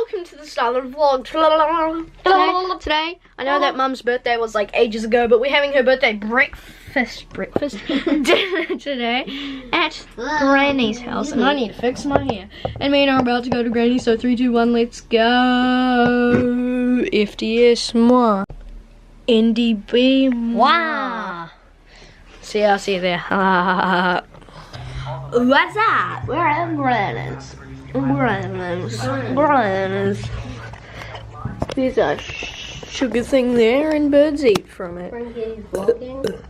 welcome to the start of the vlog. Today, I know that Mum's birthday was like ages ago, but we're having her birthday breakfast dinner today at Granny's house, and I need to fix my hair. And me and I are about to go to Granny, so 3, 2, 1, let's go. FDS moi. NDB moi. See, I'll see you there. What's up? We're at Granny's. Granny's. There's a sugar thing there, and birds eat from it. Frankie's vlogging.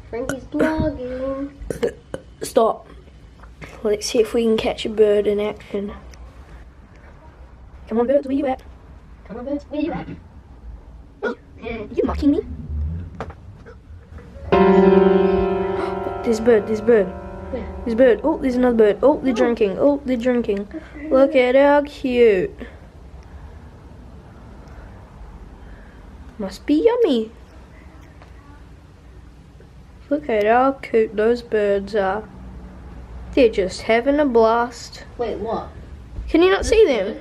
Frankie's vlogging. Stop. Let's see if we can catch a bird in action. Come on, birds, where you at? Come on, birds, where you at? Are you mocking me? There's bird, there's bird. Where? There's bird. Oh, there's another bird. Oh, they're drinking. Oh, they're drinking. Look at how cute. Must be yummy. Look at how cute those birds are. They're just having a blast. Wait, what? Can you not see them?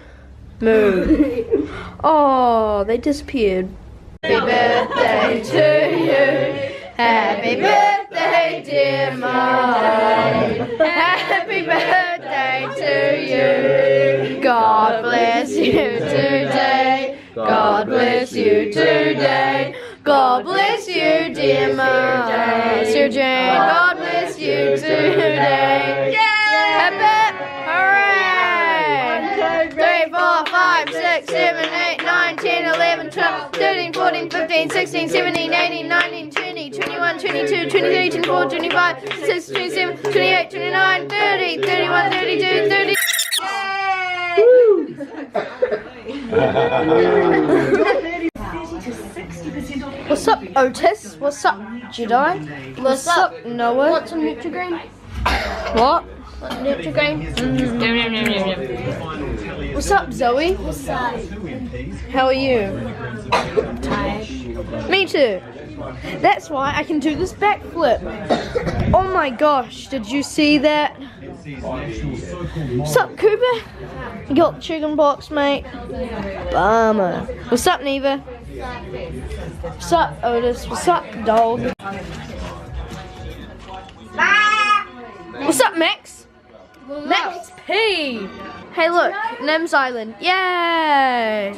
Move. Oh, they disappeared. Happy birthday to you. Happy birthday, dear Mum. Happy birthday to you. God bless you today. God bless you today. God bless you, dear Mum. Dear Jane, God bless you today. Happy, hooray! 3, 4, 5, 6, 7, 8, 9, 10, 11, 12, 13, 14, 15, 16, 17, 18, 19, 20, 21, 22, 23, 24, 25, 26, 27, 28, 29, 30, 31, 32, 30. What's up, Otis? What's up, Jedi? What's up, Noah? Want some Nutri-Grain? What? Nutri-Grain? What's up, Zoe? What's up? How are you? Tired. Me too. That's why I can do this backflip. Oh my gosh, did you see that? What's up, Cooper? You got chicken pox, mate? Bummer. What's up, Neva? What's up, Otis? What's up, dog? What's up, Max? Max P. Hey, look, Nems Island. Yay!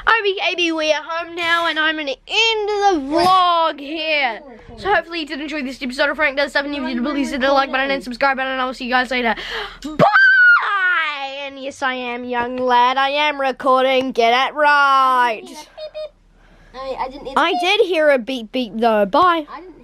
OBKB, we are home now, and I'm at the end of the vlog here. So hopefully you did enjoy this episode of Frank Does Stuff, and if you did, please hit the like button and subscribe button, and I will see you guys later. Bye! And yes, I am, young lad. I am recording. Get it right. I didn't. I did hear a beep beep though. Bye. I didn't